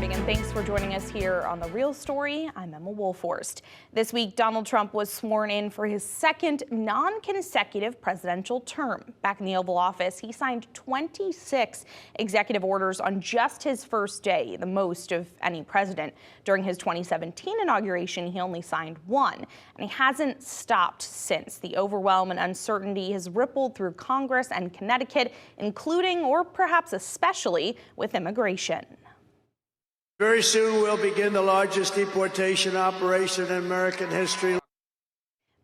morning, and thanks for joining us here on The Real Story. I'm Emma Wulfhorst. This week, Donald Trump was sworn in for his second non-consecutive presidential term. Back in the Oval Office, he signed 26 executive orders on just his first day, the most of any president. During his 2017 inauguration, he only signed one, and he hasn't stopped since. The overwhelm and uncertainty has rippled through Congress and Connecticut, including, or perhaps especially, with immigration. Very soon we'll begin the largest deportation operation in American history.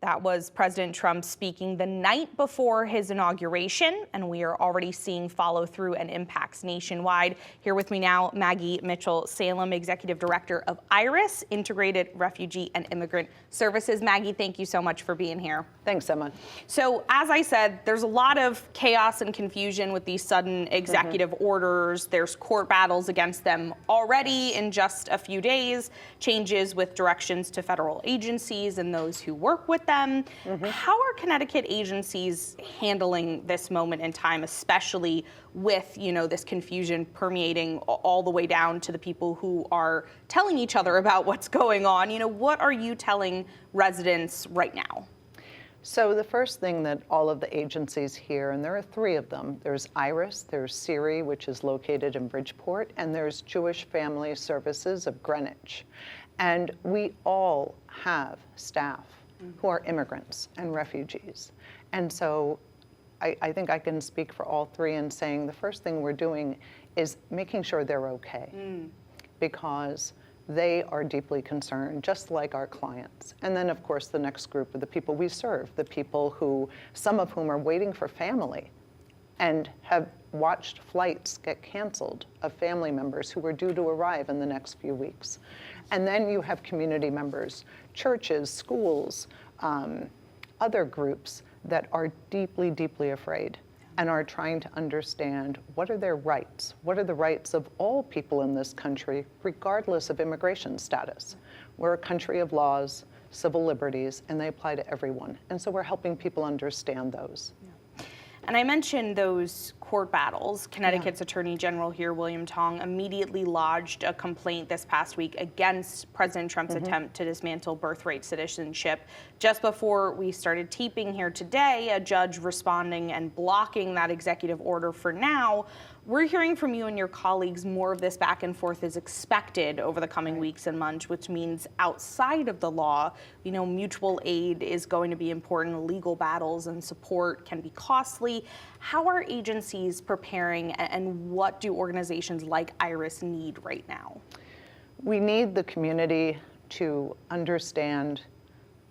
That was President Trump speaking the night before his inauguration, and we are already seeing follow through and impacts nationwide. Here with me now, Maggie Mitchell Salem, Executive Director of IRIS, Integrated Refugee and Immigrant Services. Maggie, thank you so much for being here. Thanks, Emma. So, as I said, there's a lot of chaos and confusion with these sudden executive orders. There's court battles against them already in just a few days, changes with directions to federal agencies and those who work with them. How are Connecticut agencies handling this moment in time, especially with, this confusion permeating all the way down to the people who are telling each other about what's going on? What are you telling residents right now? So the first thing that all of the agencies here, and there are three of them, there's IRIS, there's SERI, which is located in Bridgeport, and there's Jewish Family Services of Greenwich. And we all have staff who are immigrants and refugees. And so I think I can speak for all three in saying the first thing we're doing is making sure they're okay, because they are deeply concerned, just like our clients. And then, of course, the next group are the people we serve, the people who, some of whom are waiting for family and have watched flights get canceled of family members who were due to arrive in the next few weeks. And then you have community members, churches, schools, other groups that are deeply, deeply afraid and are trying to understand what are their rights? What are the rights of all people in this country, regardless of immigration status? We're a country of laws, civil liberties, and they apply to everyone. And so we're helping people understand those. And I mentioned those court battles. Connecticut's Attorney General here, William Tong, immediately lodged a complaint this past week against President Trump's attempt to dismantle birthright citizenship. Just before we started taping here today, a judge responding and blocking that executive order for now. We're hearing from you and your colleagues more of this back and forth is expected over the coming weeks and months, which means outside of the law, mutual aid is going to be important. Legal battles and support can be costly. How are agencies preparing, and what do organizations like IRIS need right now? We need the community to understand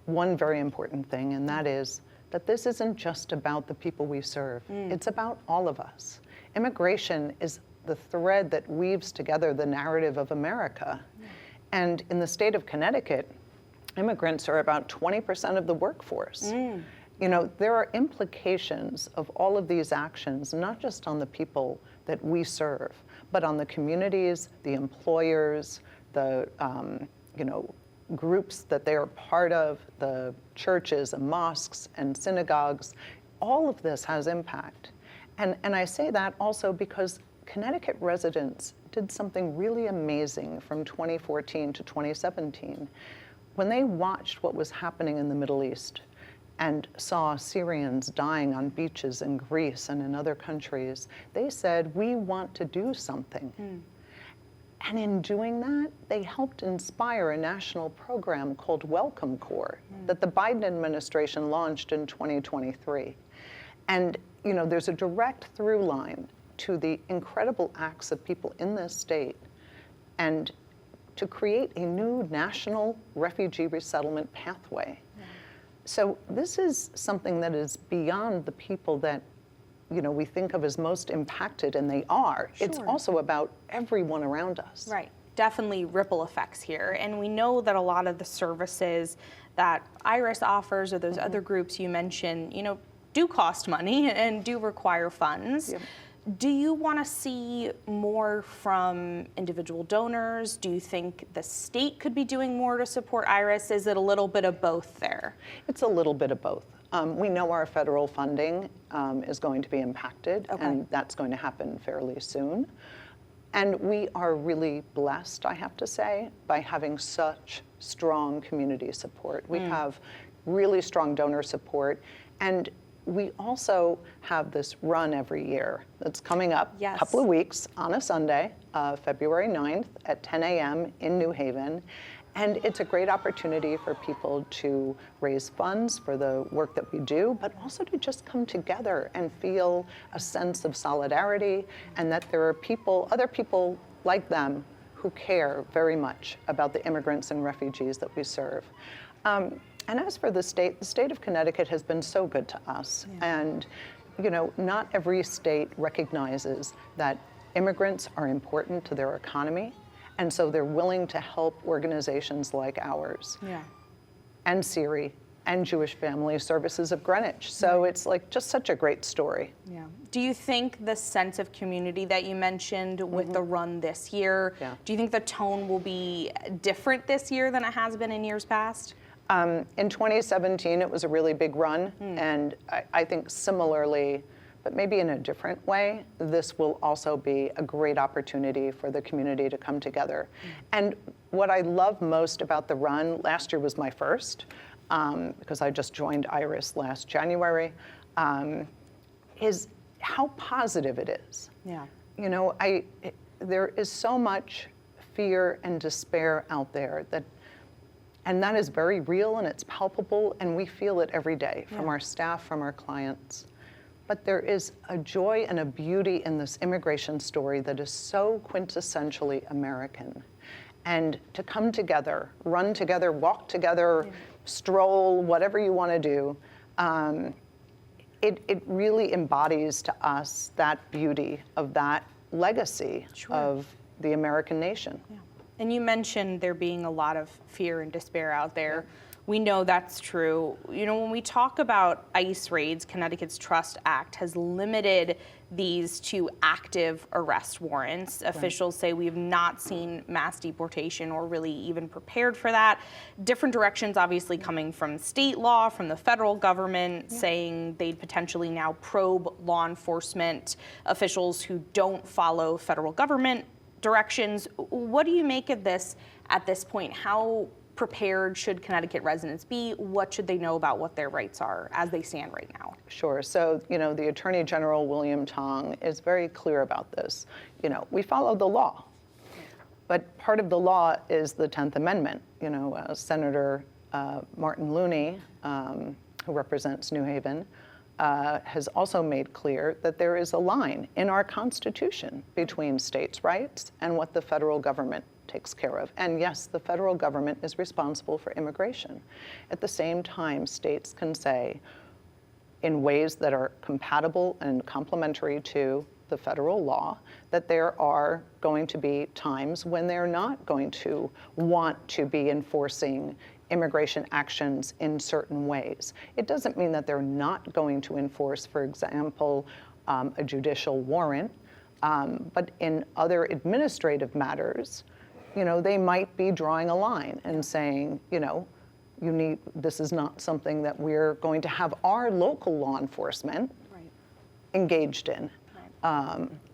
one very important thing, and that is that this isn't just about the people we serve. It's about all of us. Immigration is the thread that weaves together the narrative of America. And in the state of Connecticut, immigrants are about 20% of the workforce. There are implications of all of these actions, not just on the people that we serve, but on the communities, the employers, the groups that they are part of, the churches and mosques and synagogues. All of this has impact. And I say that also because Connecticut residents did something really amazing from 2014 to 2017. When they watched what was happening in the Middle East and saw Syrians dying on beaches in Greece and in other countries, they said, we want to do something. And in doing that, they helped inspire a national program called Welcome Corps that the Biden administration launched in 2023. And there's a direct through line to the incredible acts of people in this state and to create a new national refugee resettlement pathway. So this is something that is beyond the people that we think of as most impacted, and they are. Sure. It's also about everyone around us. Right. Definitely ripple effects here. And we know that a lot of the services that IRIS offers or those other groups you mentioned, do cost money and do require funds. Yep. Do you want to see more from individual donors? Do you think the state could be doing more to support IRIS? Is it a little bit of both there? It's a little bit of both. We know our federal funding is going to be impacted, and that's going to happen fairly soon. And we are really blessed, I have to say, by having such strong community support. We have really strong donor support, and we also have this run every year that's coming up a couple of weeks on a Sunday, February 9th at 10 a.m. in New Haven. And it's a great opportunity for people to raise funds for the work that we do, but also to just come together and feel a sense of solidarity, and that there are other people like them who care very much about the immigrants and refugees that we serve. And as for the state of Connecticut has been so good to us. And, not every state recognizes that immigrants are important to their economy. And so they're willing to help organizations like ours, and CERI, and Jewish Family Services of Greenwich. So it's like just such a great story. Yeah. Do you think the sense of community that you mentioned with the run this year, do you think the tone will be different this year than it has been in years past? In 2017, it was a really big run, and I think similarly, but maybe in a different way, this will also be a great opportunity for the community to come together. And what I love most about the run, last year was my first, because I just joined IRIS last January, is how positive it is. Yeah. There is so much fear and despair out there and that is very real and it's palpable, and we feel it every day from our staff, from our clients. But there is a joy and a beauty in this immigration story that is so quintessentially American. And to come together, run together, walk together, stroll, whatever you want to do, it really embodies to us that beauty of that legacy of the American nation. Yeah. And you mentioned there being a lot of fear and despair out there. We know that's true. When we talk about ICE raids, Connecticut's Trust Act has limited these to active arrest warrants. Officials say we have not seen mass deportation or really even prepared for that. Different directions obviously coming from state law, from the federal government, saying they'd potentially now probe law enforcement officials who don't follow federal government directions. What do you make of this at this point? How prepared should Connecticut residents be? What should they know about what their rights are as they stand right now? Sure. So, the Attorney General, William Tong, is very clear about this. We follow the law. But part of the law is the 10th Amendment. Senator Martin Looney, who represents New Haven, has also made clear that there is a line in our Constitution between states' rights and what the federal government takes care of. And yes, the federal government is responsible for immigration. At the same time, states can say, in ways that are compatible and complementary to the federal law, that there are going to be times when they're not going to want to be enforcing immigration actions in certain ways. It doesn't mean that they're not going to enforce, for example, a judicial warrant, but in other administrative matters, they might be drawing a line and saying, this is not something that we're going to have our local law enforcement engaged in.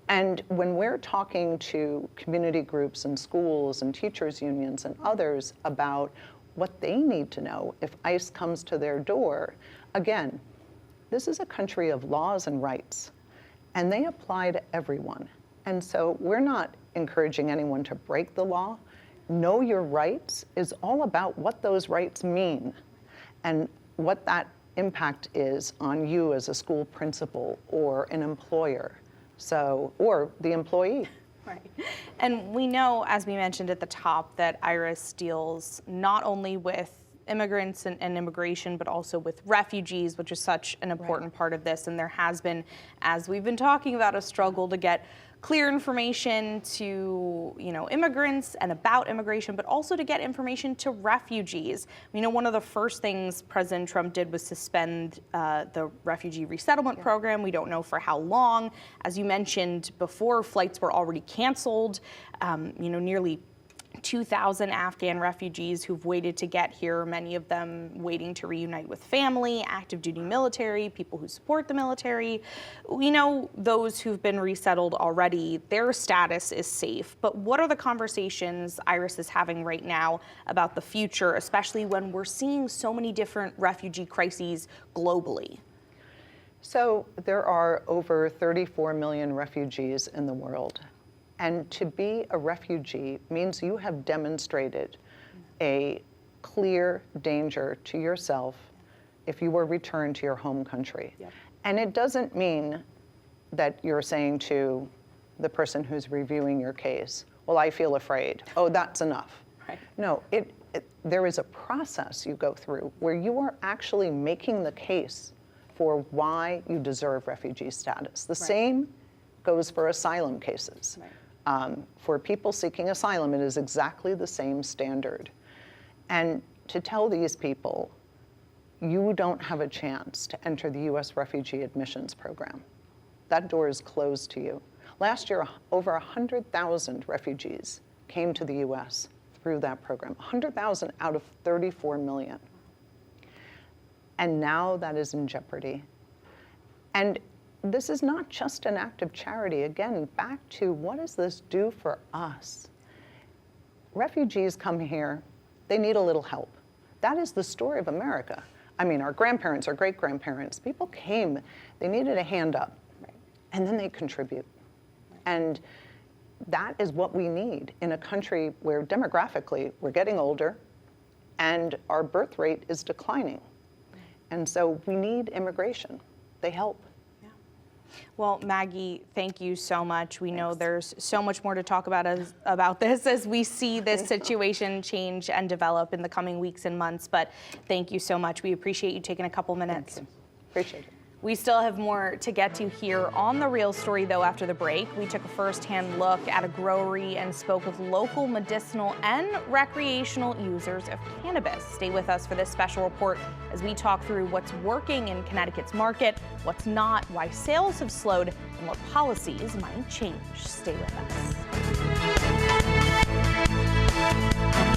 And when we're talking to community groups and schools and teachers unions and others about what they need to know if ICE comes to their door, again, this is a country of laws and rights, and they apply to everyone. And so we're not encouraging anyone to break the law. Know your rights is all about what those rights mean and what that impact is on you as a school principal or an employer, or the employee. Right. And we know, as we mentioned at the top, that IRIS deals not only with immigrants and immigration, but also with refugees, which is such an important part of this. And there has been, as we've been talking about, a struggle to get clear information to immigrants and about immigration, but also to get information to refugees. One of the first things President Trump did was suspend the refugee resettlement program. We don't know for how long. As you mentioned before, flights were already canceled. Nearly 2,000 Afghan refugees who've waited to get here, many of them waiting to reunite with family, active duty military, people who support the military. We know those who've been resettled already, their status is safe. But what are the conversations Iris is having right now about the future, especially when we're seeing so many different refugee crises globally? So there are over 34 million refugees in the world. And to be a refugee means you have demonstrated a clear danger to yourself if you were returned to your home country. Yep. And it doesn't mean that you're saying to the person who's reviewing your case, well, I feel afraid. Oh, that's enough. Right. No, there is a process you go through where you are actually making the case for why you deserve refugee status. The same goes for asylum cases. Right. For people seeking asylum, it is exactly the same standard. And to tell these people, you don't have a chance to enter the U.S. Refugee Admissions Program. That door is closed to you. Last year, over 100,000 refugees came to the U.S. through that program, 100,000 out of 34 million. And now that is in jeopardy. And this is not just an act of charity. Again, back to what does this do for us? Refugees come here, they need a little help. That is the story of America. I mean, our grandparents, our great-grandparents, people came, they needed a hand up, and then they contribute. And that is what we need in a country where demographically we're getting older and our birth rate is declining. And so we need immigration. They help. Well, Maggie, thank you so much. We know there's so much more to talk about this as we see this situation change and develop in the coming weeks and months, but thank you so much. We appreciate you taking a couple minutes. Thank you. Appreciate it. We still have more to get to here on The Real Story, though, after the break. We took a first-hand look at a growery and spoke with local medicinal and recreational users of cannabis. Stay with us for this special report as we talk through what's working in Connecticut's market, what's not, why sales have slowed, and what policies might change. Stay with us.